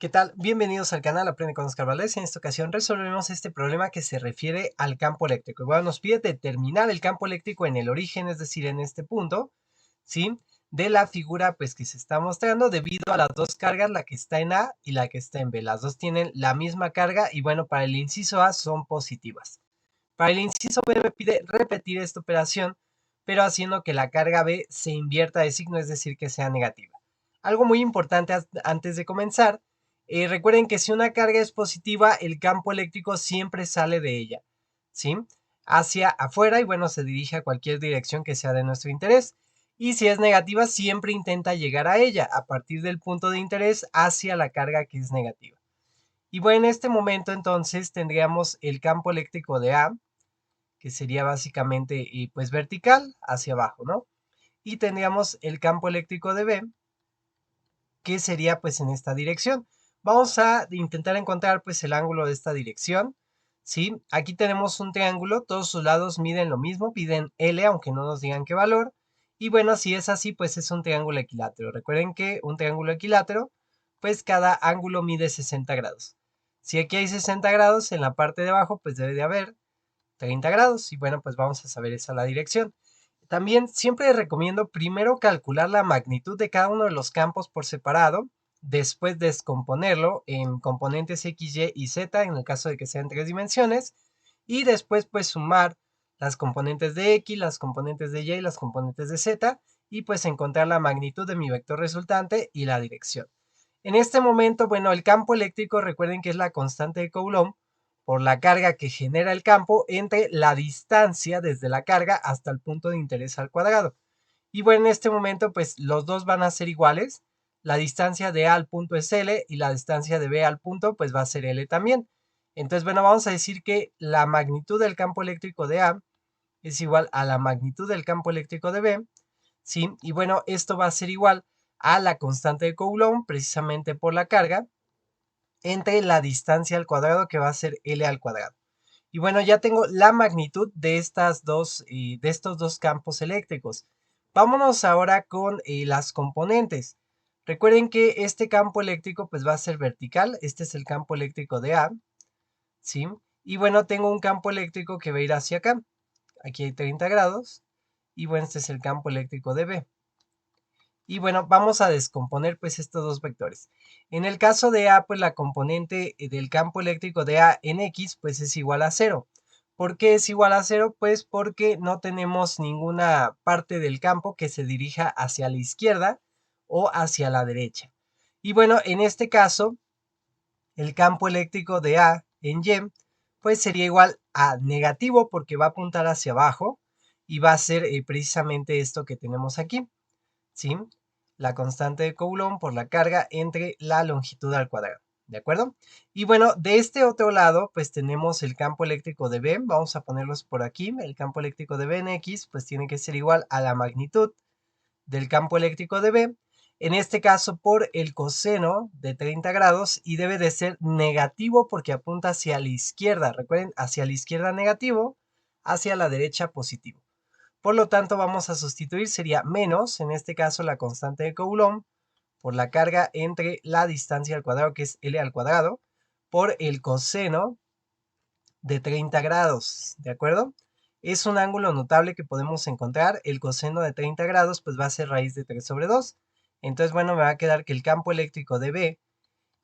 ¿Qué tal? Bienvenidos al canal Aprende con Oscar Valdez. En esta ocasión resolvemos este problema que se refiere al campo eléctrico. Bueno, nos pide determinar el campo eléctrico en el origen, es decir, en este punto, ¿sí? De la figura pues que se está mostrando debido a las dos cargas, la que está en A y la que está en B. Las dos tienen la misma carga y bueno, para el inciso A son positivas. Para el inciso B me pide repetir esta operación, pero haciendo que la carga B se invierta de signo, es decir, que sea negativa. Algo muy importante antes de comenzar, recuerden que si una carga es positiva, el campo eléctrico siempre sale de ella, ¿sí? Hacia afuera y bueno, se dirige a cualquier dirección que sea de nuestro interés. Y si es negativa, siempre intenta llegar a ella, a partir del punto de interés hacia la carga que es negativa. Y bueno, en este momento entonces tendríamos el campo eléctrico de A, que sería básicamente pues vertical hacia abajo, ¿no? Y tendríamos el campo eléctrico de B, que sería pues en esta dirección. Vamos a intentar encontrar pues el ángulo de esta dirección, ¿sí? Aquí tenemos un triángulo, todos sus lados miden lo mismo, piden L, aunque no nos digan qué valor. Y bueno, si es así, pues es un triángulo equilátero. Recuerden que un triángulo equilátero, pues cada ángulo mide 60 grados. Si aquí hay 60 grados, en la parte de abajo, pues debe de haber 30 grados. Y bueno, pues vamos a saber esa la dirección. También siempre recomiendo primero calcular la magnitud de cada uno de los campos por separado, después descomponerlo en componentes X, Y y Z en el caso de que sean tres dimensiones, y después pues sumar las componentes de X, las componentes de Y y las componentes de Z, y pues encontrar la magnitud de mi vector resultante y la dirección. En este momento, bueno, el campo eléctrico, recuerden que es la constante de Coulomb por la carga que genera el campo entre la distancia desde la carga hasta el punto de interés al cuadrado. Y bueno, en este momento, pues los dos van a ser iguales. La distancia de A al punto es L y la distancia de B al punto, pues va a ser L también. Entonces, bueno, vamos a decir que la magnitud del campo eléctrico de A es igual a la magnitud del campo eléctrico de B, ¿sí? Y bueno, esto va a ser igual a la constante de Coulomb, precisamente por la carga, entre la distancia al cuadrado, que va a ser L al cuadrado. Y bueno, ya tengo la magnitud de estos dos campos eléctricos. Vámonos ahora con las componentes. Recuerden que este campo eléctrico pues va a ser vertical. Este es el campo eléctrico de A, ¿sí? Y bueno, tengo un campo eléctrico que va a ir hacia acá. Aquí hay 30 grados. Y bueno, este es el campo eléctrico de B. Y bueno, vamos a descomponer pues estos dos vectores. En el caso de A, pues la componente del campo eléctrico de A en X pues es igual a 0. ¿Por qué es igual a 0? Pues porque no tenemos ninguna parte del campo que se dirija hacia la izquierda o hacia la derecha. Y bueno, en este caso, el campo eléctrico de A en Y pues sería igual a negativo porque va a apuntar hacia abajo y va a ser precisamente esto que tenemos aquí, ¿sí? La constante de Coulomb por la carga entre la longitud al cuadrado, ¿de acuerdo? Y bueno, de este otro lado, pues tenemos el campo eléctrico de B, vamos a ponerlos por aquí, el campo eléctrico de B en X, pues tiene que ser igual a la magnitud del campo eléctrico de B, en este caso por el coseno de 30 grados y debe de ser negativo porque apunta hacia la izquierda, recuerden, hacia la izquierda negativo, hacia la derecha positivo. Por lo tanto, vamos a sustituir, sería menos, en este caso, la constante de Coulomb por la carga entre la distancia al cuadrado, que es L al cuadrado, por el coseno de 30 grados, ¿de acuerdo? Es un ángulo notable que podemos encontrar. El coseno de 30 grados, pues va a ser raíz de 3 sobre 2. Entonces, bueno, me va a quedar que el campo eléctrico de B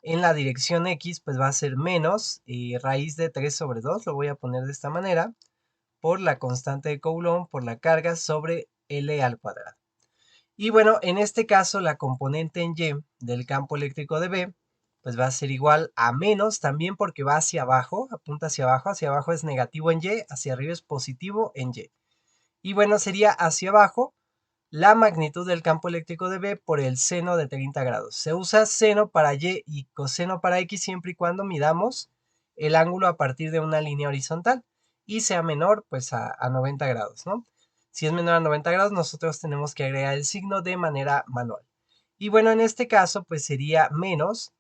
en la dirección X, pues va a ser menos raíz de 3 sobre 2. Lo voy a poner de esta manera por la constante de Coulomb por la carga sobre L al cuadrado. Y bueno, en este caso la componente en Y del campo eléctrico de B pues va a ser igual a menos también porque va hacia abajo, apunta hacia abajo es negativo en Y, hacia arriba es positivo en Y. Y bueno, sería hacia abajo la magnitud del campo eléctrico de B por el seno de 30 grados. Se usa seno para Y coseno para X siempre y cuando midamos el ángulo a partir de una línea horizontal y sea menor pues a 90 grados, ¿no? Si es menor a 90 grados, nosotros tenemos que agregar el signo de manera manual. Y bueno, en este caso pues sería menos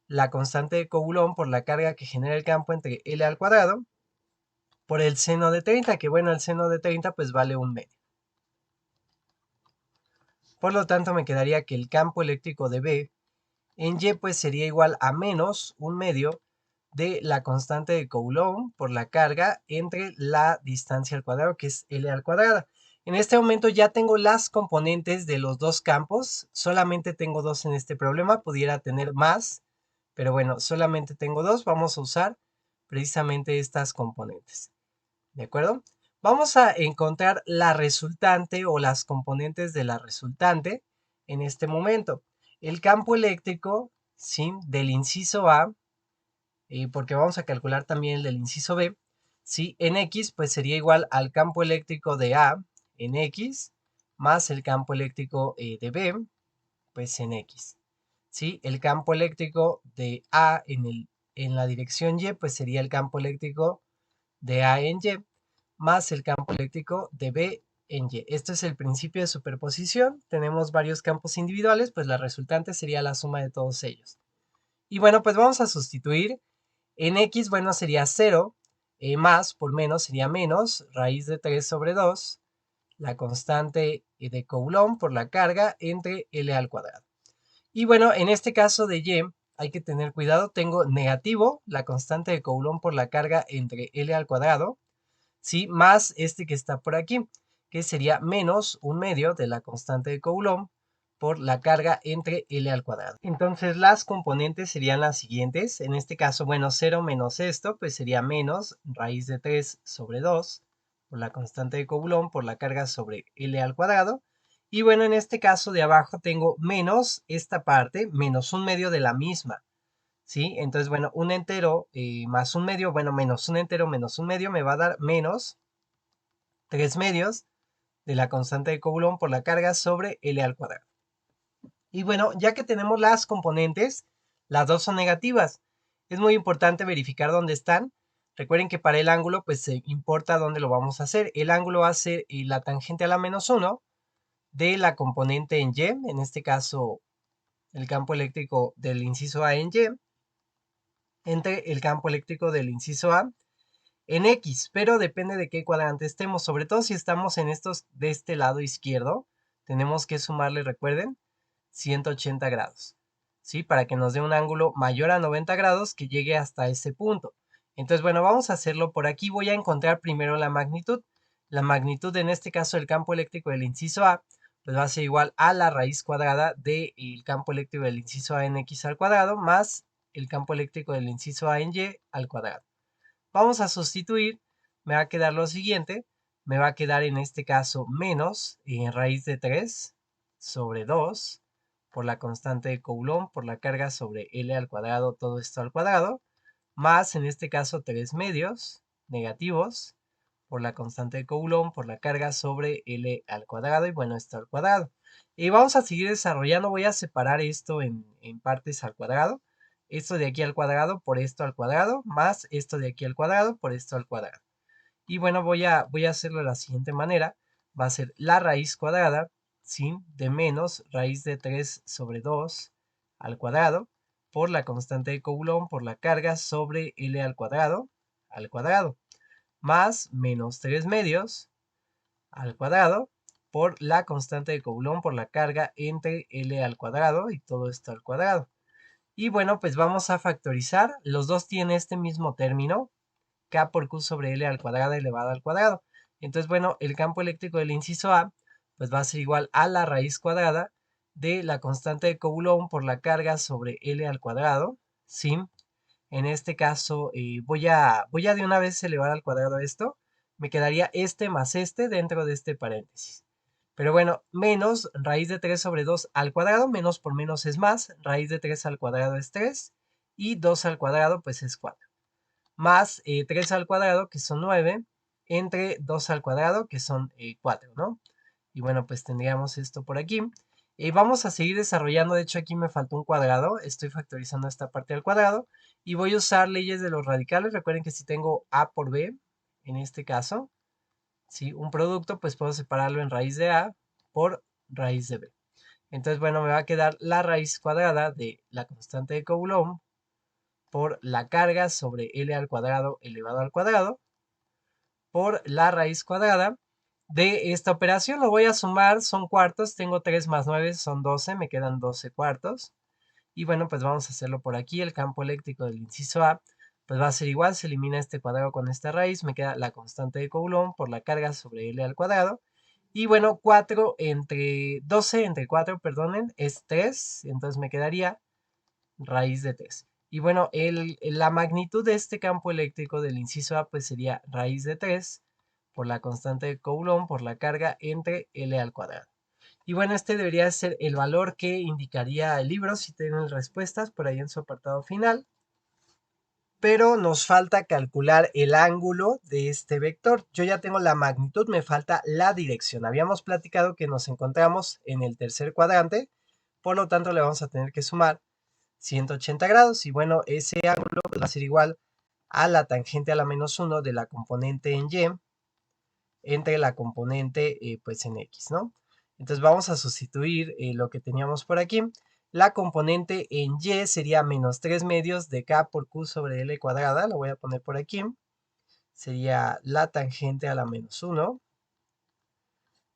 la constante de Coulomb por la carga que genera el campo entre L al cuadrado por el seno de 30, que bueno, el seno de 30 pues vale un medio. Por lo tanto, me quedaría que el campo eléctrico de B en y pues sería igual a menos 1/2 de la constante de Coulomb por la carga entre la distancia al cuadrado, que es L al cuadrado. En este momento ya tengo las componentes de los dos campos, solamente tengo dos en este problema, pudiera tener más, pero bueno, solamente tengo dos, vamos a usar precisamente estas componentes, ¿de acuerdo? Vamos a encontrar la resultante o las componentes de la resultante en este momento. El campo eléctrico, ¿sí?, del inciso A, porque vamos a calcular también el del inciso B, ¿sí?, en X pues sería igual al campo eléctrico de A en X más el campo eléctrico de B pues en X. ¿Sí? El campo eléctrico de A en la dirección Y pues sería el campo eléctrico de A en Y más el campo eléctrico de B en Y. Esto es el principio de superposición. Tenemos varios campos individuales, pues la resultante sería la suma de todos ellos. Y bueno, pues vamos a sustituir. En X, bueno, sería 0, más por menos sería menos, raíz de 3 sobre 2, la constante de Coulomb por la carga entre L al cuadrado. Y bueno, en este caso de Y, hay que tener cuidado, tengo negativo, la constante de Coulomb por la carga entre L al cuadrado, ¿sí?, más este que está por aquí, que sería menos 1/2 de la constante de Coulomb por la carga entre L al cuadrado. Entonces las componentes serían las siguientes. En este caso, bueno, 0 menos esto, pues sería menos raíz de 3 sobre 2 por la constante de Coulomb por la carga sobre L al cuadrado. Y bueno, en este caso de abajo tengo menos esta parte, menos 1/2 de la misma, ¿sí? Entonces, bueno, un entero más 1/2, bueno, menos un entero menos 1/2 me va a dar menos 3/2 de la constante de Coulomb por la carga sobre L al cuadrado. Y bueno, ya que tenemos las componentes, las dos son negativas. Es muy importante verificar dónde están. Recuerden que para el ángulo, pues se importa dónde lo vamos a hacer. El ángulo va a ser la tangente a la menos 1 de la componente en Y, en este caso el campo eléctrico del inciso A en Y, entre el campo eléctrico del inciso A en X, pero depende de qué cuadrante estemos, sobre todo si estamos en estos de este lado izquierdo, tenemos que sumarle, recuerden, 180 grados, ¿sí? Para que nos dé un ángulo mayor a 90 grados que llegue hasta ese punto. Entonces, bueno, vamos a hacerlo por aquí. Voy a encontrar primero la magnitud. La magnitud, en este caso, del campo eléctrico del inciso A, pues va a ser igual a la raíz cuadrada del campo eléctrico del inciso A en X al cuadrado, más el campo eléctrico del inciso A en Y al cuadrado. Vamos a sustituir, me va a quedar lo siguiente, me va a quedar en este caso menos raíz de 3 sobre 2 por la constante de Coulomb por la carga sobre L al cuadrado, todo esto al cuadrado, más en este caso 3/2 negativos por la constante de Coulomb por la carga sobre L al cuadrado y bueno, esto al cuadrado. Y vamos a seguir desarrollando, voy a separar esto en partes al cuadrado. Esto de aquí al cuadrado por esto al cuadrado, más esto de aquí al cuadrado por esto al cuadrado. Y bueno, voy a hacerlo de la siguiente manera. Va a ser la raíz cuadrada, ¿sí?, de menos raíz de 3 sobre 2 al cuadrado por la constante de Coulomb por la carga sobre L al cuadrado, más menos 3/2 al cuadrado por la constante de Coulomb por la carga entre L al cuadrado y todo esto al cuadrado. Y bueno, pues vamos a factorizar. Los dos tienen este mismo término, K por Q sobre L al cuadrado elevado al cuadrado. Entonces, bueno, el campo eléctrico del inciso A, pues va a ser igual a la raíz cuadrada de la constante de Coulomb por la carga sobre L al cuadrado, ¿sí? En este caso, voy a de una vez elevar al cuadrado esto. Me quedaría este más este dentro de este paréntesis. Pero bueno, menos raíz de 3 sobre 2 al cuadrado, menos por menos es más, raíz de 3 al cuadrado es 3, y 2 al cuadrado pues es 4. Más 3 al cuadrado, que son 9, entre 2 al cuadrado, que son 4, ¿no? Y bueno, pues tendríamos esto por aquí. Vamos a seguir desarrollando, de hecho aquí me faltó un cuadrado, estoy factorizando esta parte al cuadrado, y voy a usar leyes de los radicales. Recuerden que si tengo A por B, en este caso, ¿sí?, un producto, pues puedo separarlo en raíz de A por raíz de B. Entonces, bueno, me va a quedar la raíz cuadrada de la constante de Coulomb por la carga sobre L al cuadrado elevado al cuadrado por la raíz cuadrada de esta operación. Lo voy a sumar, son cuartos, tengo 3 más 9 son 12, me quedan 12 cuartos. Y bueno, pues vamos a hacerlo por aquí. El campo eléctrico del inciso A pues va a ser igual, se elimina este cuadrado con esta raíz, me queda la constante de Coulomb por la carga sobre L al cuadrado. Y bueno, 12 entre 4, perdonen, es 3, entonces me quedaría raíz de 3. Y bueno, la magnitud de este campo eléctrico del inciso A pues sería raíz de 3 por la constante de Coulomb por la carga entre L al cuadrado. Y bueno, este debería ser el valor que indicaría el libro si tienen respuestas por ahí en su apartado final. Pero nos falta calcular el ángulo de este vector. Yo ya tengo la magnitud, me falta la dirección. Habíamos platicado que nos encontramos en el tercer cuadrante, por lo tanto le vamos a tener que sumar 180 grados. Y bueno, ese ángulo va a ser igual a la tangente a la menos 1 de la componente en y entre la componente pues en x, ¿no? Entonces vamos a sustituir lo que teníamos por aquí. La componente en y sería menos 3 medios de k por q sobre l cuadrada. Lo voy a poner por aquí. Sería la tangente a la menos 1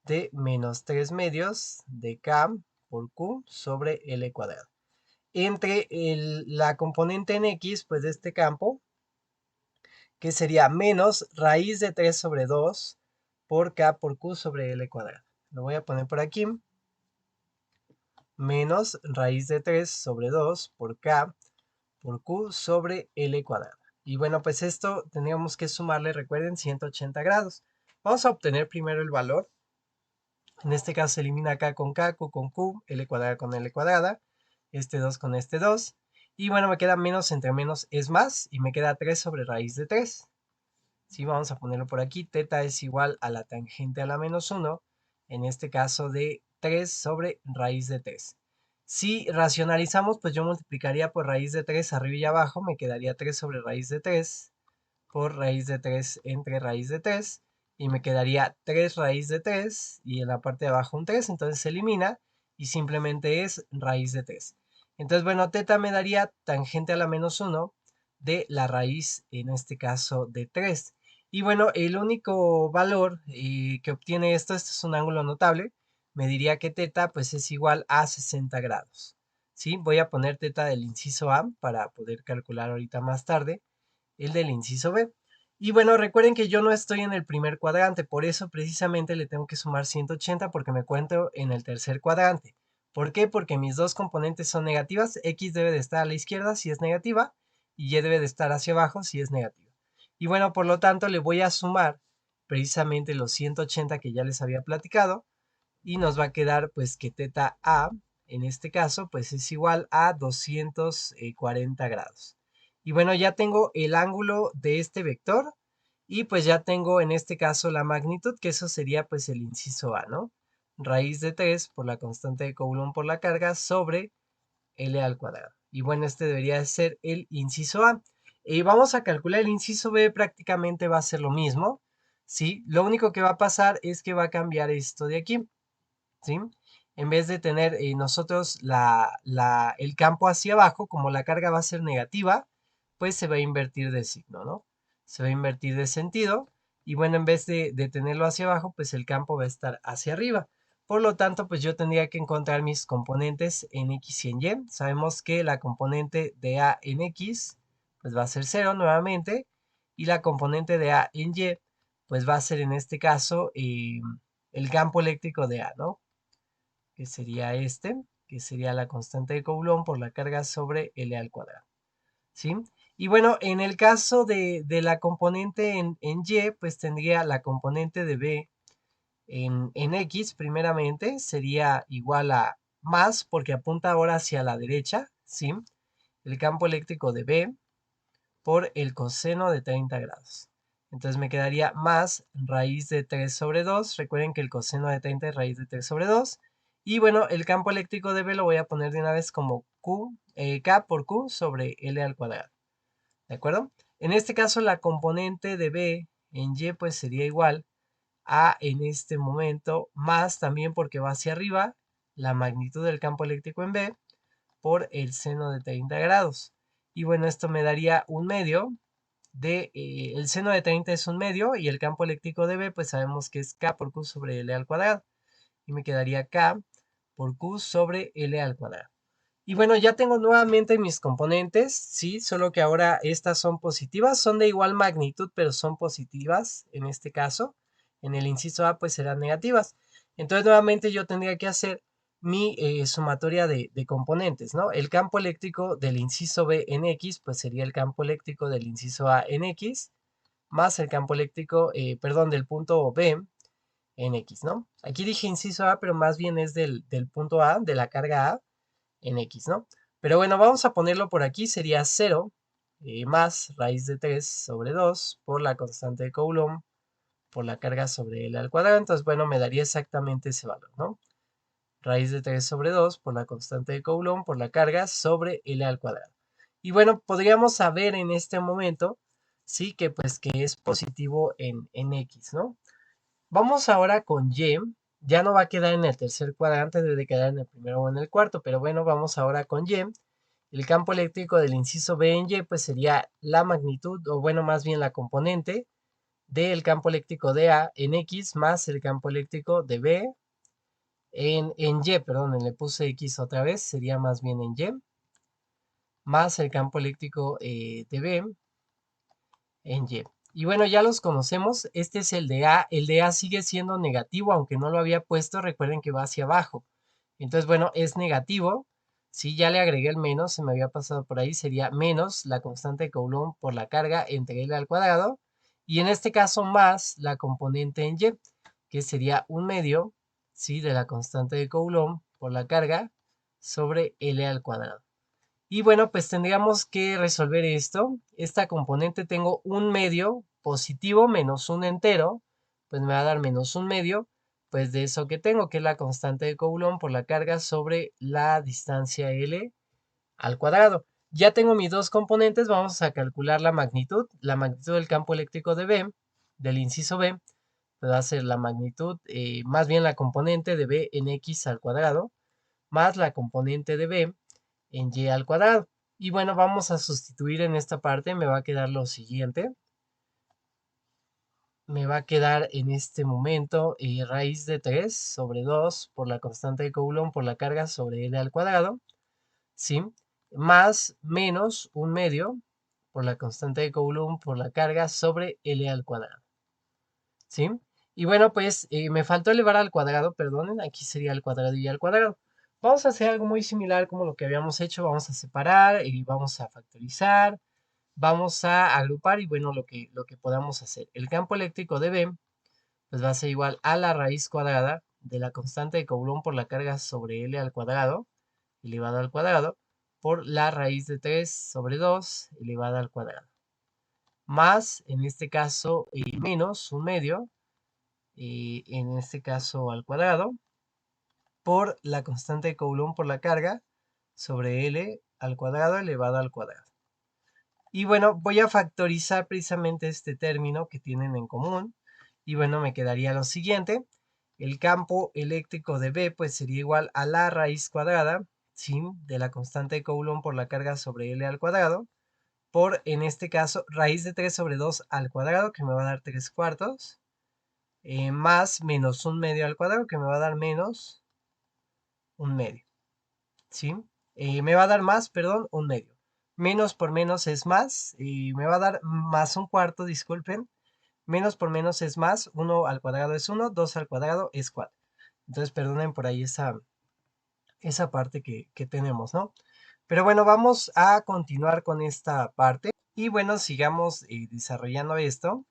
de menos 3 medios de k por q sobre l cuadrado. Entre la componente en x, pues de este campo, que sería menos raíz de 3 sobre 2 por k por q sobre l cuadrado. Lo voy a poner por aquí. Menos raíz de 3 sobre 2 por k por q sobre l cuadrado. Y bueno, pues esto tendríamos que sumarle, recuerden, 180 grados. Vamos a obtener primero el valor. En este caso se elimina k con k, q con q, l cuadrada con l cuadrada, este 2 con este 2. Y bueno, me queda menos entre menos es más, y me queda 3 sobre raíz de 3. Sí, vamos a ponerlo por aquí. Teta es igual a la tangente a la menos 1, en este caso de 3 sobre raíz de 3. Si racionalizamos, pues yo multiplicaría por raíz de 3 arriba y abajo, me quedaría 3 sobre raíz de 3 por raíz de 3 entre raíz de 3, y me quedaría 3 raíz de 3, y en la parte de abajo un 3, entonces se elimina, y simplemente es raíz de 3. Entonces, bueno, teta me daría tangente a la menos 1 de la raíz, en este caso, de 3. Y bueno, el único valor que obtiene esto es un ángulo notable, me diría que teta pues es igual a 60 grados. ¿Sí? Voy a poner teta del inciso A para poder calcular ahorita más tarde el del inciso B. Y bueno, recuerden que yo no estoy en el primer cuadrante, por eso precisamente le tengo que sumar 180 porque me encuentro en el tercer cuadrante. ¿Por qué? Porque mis dos componentes son negativas, x debe de estar a la izquierda si es negativa y y debe de estar hacia abajo si es negativa. Y bueno, por lo tanto le voy a sumar precisamente los 180 que ya les había platicado y nos va a quedar pues que teta A en este caso pues es igual a 240 grados. Y bueno, ya tengo el ángulo de este vector y pues ya tengo en este caso la magnitud, que eso sería pues el inciso A, ¿no? Raíz de 3 por la constante de Coulomb por la carga sobre L al cuadrado. Y bueno, este debería ser el inciso A. Y vamos a calcular el inciso B, prácticamente va a ser lo mismo, ¿sí? Lo único que va a pasar es que va a cambiar esto de aquí, ¿sí? En vez de tener nosotros el campo hacia abajo, como la carga va a ser negativa, pues se va a invertir de signo, ¿no? Se va a invertir de sentido. Y bueno, en vez de tenerlo hacia abajo, pues el campo va a estar hacia arriba. Por lo tanto, pues yo tendría que encontrar mis componentes en x y en y. Sabemos que la componente de A en x, pues va a ser 0 nuevamente. Y la componente de A en y, pues va a ser en este caso el campo eléctrico de A, ¿no? Que sería este, que sería la constante de Coulomb por la carga sobre L al cuadrado, ¿sí? Y bueno, en el caso de la componente en Y, pues tendría la componente de B en X, primeramente, sería igual a más, porque apunta ahora hacia la derecha, ¿sí? El campo eléctrico de B por el coseno de 30 grados. Entonces me quedaría más raíz de 3 sobre 2. Recuerden que el coseno de 30 es raíz de 3 sobre 2. Y bueno, el campo eléctrico de B lo voy a poner de una vez como K por Q sobre L al cuadrado. ¿De acuerdo? En este caso la componente de B en Y pues sería igual a en este momento más también porque va hacia arriba la magnitud del campo eléctrico en B por el seno de 30 grados. Y bueno, esto me daría un medio el seno de 30 es un medio y el campo eléctrico de B pues sabemos que es K por Q sobre L al cuadrado. Y me quedaría K por Q sobre L al cuadrado. Y bueno, ya tengo nuevamente mis componentes, ¿sí? Solo que ahora estas son positivas, son de igual magnitud, pero son positivas en este caso. En el inciso A pues serán negativas. Entonces nuevamente yo tendría que hacer mi sumatoria de componentes, ¿no? El campo eléctrico del inciso B en X pues sería el campo eléctrico del inciso A en X, más el campo eléctrico, perdón, del punto B en X, ¿no? Aquí dije inciso A, pero más bien es del punto A, de la carga A en X, ¿no? Pero bueno, vamos a ponerlo por aquí, sería 0 más raíz de 3 sobre 2 por la constante de Coulomb por la carga sobre L al cuadrado. Entonces, bueno, me daría exactamente ese valor, ¿no? Raíz de 3 sobre 2 por la constante de Coulomb por la carga sobre L al cuadrado. Y bueno, podríamos saber en este momento, sí, que pues que es positivo en X, ¿no? Vamos ahora con Y. Ya no va a quedar en el tercer cuadrante, debe de quedar en el primero o en el cuarto, pero bueno, vamos ahora con Y. El campo eléctrico del inciso B en Y, pues sería la magnitud, o bueno, más bien la componente del campo eléctrico de A en X más el campo eléctrico de B en Y, perdón, le puse X otra vez, sería más bien en Y, más el campo eléctrico de B en Y. Y bueno, ya los conocemos, este es el de A sigue siendo negativo, aunque no lo había puesto, recuerden que va hacia abajo. Entonces, bueno, es negativo, si ya le agregué el menos, se me había pasado por ahí, sería menos la constante de Coulomb por la carga entre L al cuadrado, y en este caso más la componente en Y, que sería un medio, ¿sí? De la constante de Coulomb por la carga sobre L al cuadrado. Y bueno, pues tendríamos que resolver esto. Esta componente tengo un medio positivo menos un entero, pues me va a dar menos un medio, pues de eso que tengo, que es la constante de Coulomb por la carga sobre la distancia L al cuadrado. Ya tengo mis dos componentes, vamos a calcular la magnitud. La magnitud del campo eléctrico de B, del inciso B, pues va a ser la magnitud, más bien la componente de B en X al cuadrado, más la componente de B en Y al cuadrado. Y bueno, vamos a sustituir en esta parte, me va a quedar lo siguiente. Me va a quedar en este momento raíz de 3 sobre 2 por la constante de Coulomb por la carga sobre L al cuadrado, ¿sí? Más menos un medio por la constante de Coulomb por la carga sobre L al cuadrado, ¿sí? Y bueno, pues me faltó elevar al cuadrado, perdonen, aquí sería el cuadrado y al cuadrado. Vamos a hacer algo muy similar como lo que habíamos hecho, vamos a separar y vamos a factorizar, vamos a agrupar y bueno, lo que podamos hacer. El campo eléctrico de B, pues va a ser igual a la raíz cuadrada de la constante de Coulomb por la carga sobre L al cuadrado, elevado al cuadrado, por la raíz de 3 sobre 2 elevada al cuadrado. Más, en este caso, menos un medio, en este caso al cuadrado, por la constante de Coulomb por la carga sobre L al cuadrado elevado al cuadrado. Y bueno, voy a factorizar precisamente este término que tienen en común. Y bueno, me quedaría lo siguiente. El campo eléctrico de B pues sería igual a la raíz cuadrada, ¿sí? De la constante de Coulomb por la carga sobre L al cuadrado, por, en este caso, raíz de 3 sobre 2 al cuadrado, que me va a dar 3 cuartos, más menos un medio al cuadrado, que me va a dar menos un medio, ¿sí? Me va a dar más, perdón, un medio. Menos por menos es más, y me va a dar más un cuarto, disculpen. Menos por menos es más, 1 al cuadrado es 1, 2 al cuadrado es 4. Entonces, perdonen por ahí esa parte que tenemos, ¿no? Pero bueno, vamos a continuar con esta parte. Y bueno, sigamos desarrollando esto.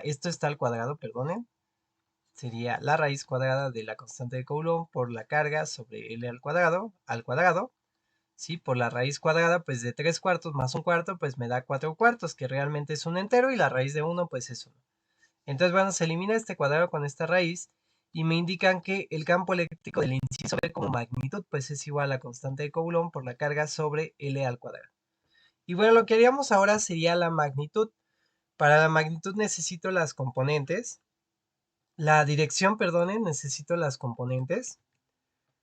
Esto está al cuadrado, perdonen. Sería la raíz cuadrada de la constante de Coulomb por la carga sobre L al cuadrado, ¿sí? Por la raíz cuadrada, pues de 3 cuartos más un cuarto, pues me da 4 cuartos, que realmente es un entero, y la raíz de 1, pues es 1. Entonces, bueno, se elimina este cuadrado con esta raíz, y me indican que el campo eléctrico del inciso B como magnitud, pues es igual a la constante de Coulomb por la carga sobre L al cuadrado. Y bueno, lo que haríamos ahora sería la magnitud. Para la magnitud necesito las componentes. La dirección, perdonen, necesito las componentes,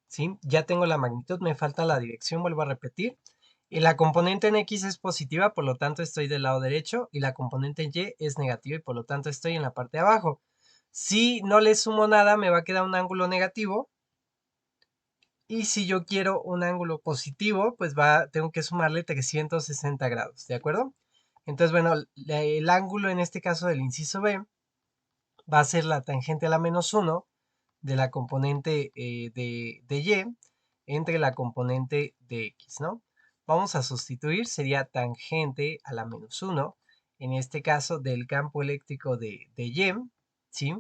¿sí? Ya tengo la magnitud, me falta la dirección, vuelvo a repetir. Y la componente en X es positiva, por lo tanto estoy del lado derecho, y la componente en Y es negativa, y por lo tanto estoy en la parte de abajo. Si no le sumo nada, me va a quedar un ángulo negativo, Y si yo quiero un ángulo positivo, pues tengo que sumarle 360 grados, ¿de acuerdo? Entonces, bueno, el ángulo en este caso del inciso B va a ser la tangente a la -1 de la componente de Y entre la componente de X, ¿no? Vamos a sustituir, sería tangente a la -1, en este caso del campo eléctrico de Y, ¿sí?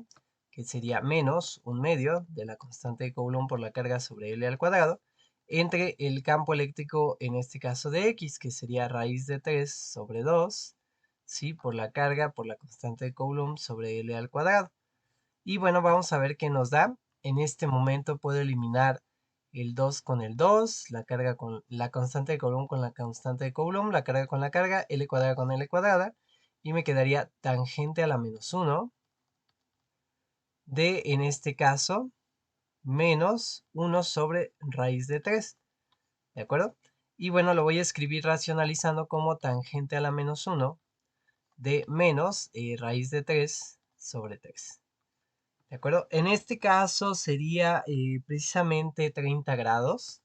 Que sería menos 1/2 de la constante de Coulomb por la carga sobre L al cuadrado, entre el campo eléctrico, en este caso de X, que sería raíz de 3 sobre 2, ¿sí? Por la carga por la constante de Coulomb sobre L al cuadrado. Y bueno, vamos a ver qué nos da. En este momento puedo eliminar el 2 con el 2, la carga con la constante de Coulomb con la constante de Coulomb, la carga con la carga, L cuadrada con L cuadrada, y me quedaría tangente a la -1 de, en este caso, menos 1 sobre raíz de 3, ¿de acuerdo? Y bueno, lo voy a escribir racionalizando como tangente a la -1 de menos raíz de 3 sobre 3. ¿De acuerdo? En este caso sería precisamente 30 grados,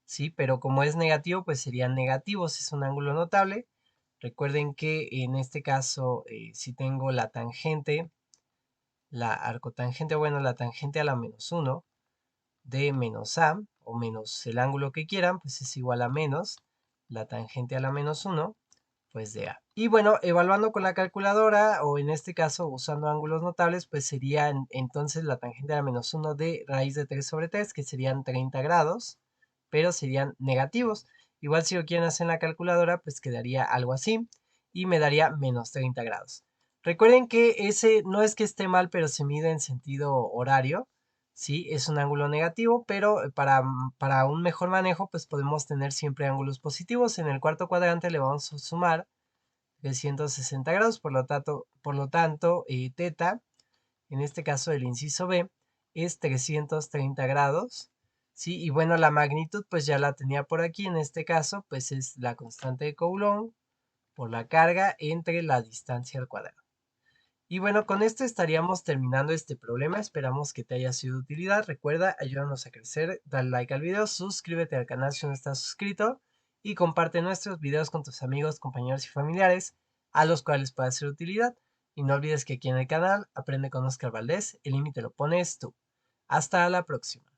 ¿sí? Pero como es negativo, pues serían negativos, es un ángulo notable. Recuerden que en este caso, si tengo la tangente, la arcotangente, bueno, la tangente a la -1 de menos A, o menos el ángulo que quieran, pues es igual a menos la tangente a la -1 pues de A. Y bueno, evaluando con la calculadora, o en este caso usando ángulos notables, pues serían entonces la tangente a la -1 de raíz de 3 sobre 3, que serían 30 grados, pero serían negativos. Igual si lo quieren hacer en la calculadora, pues quedaría algo así, y me daría menos 30 grados. Recuerden que ese no es que esté mal, pero se mide en sentido horario, ¿sí? Es un ángulo negativo, pero para un mejor manejo, pues podemos tener siempre ángulos positivos. En el cuarto cuadrante le vamos a sumar 360 grados, por lo tanto, teta, en este caso el inciso B, es 330 grados, ¿sí? Y bueno, la magnitud pues ya la tenía por aquí, en este caso pues es la constante de Coulomb por la carga entre la distancia al cuadrado. Y bueno, con esto estaríamos terminando este problema. Esperamos que te haya sido de utilidad. Recuerda, ayúdanos a crecer, dale like al video, suscríbete al canal si no estás suscrito y comparte nuestros videos con tus amigos, compañeros y familiares a los cuales pueda ser de utilidad. Y no olvides que aquí en el canal Aprende con Oscar Valdés, el límite lo pones tú. Hasta la próxima.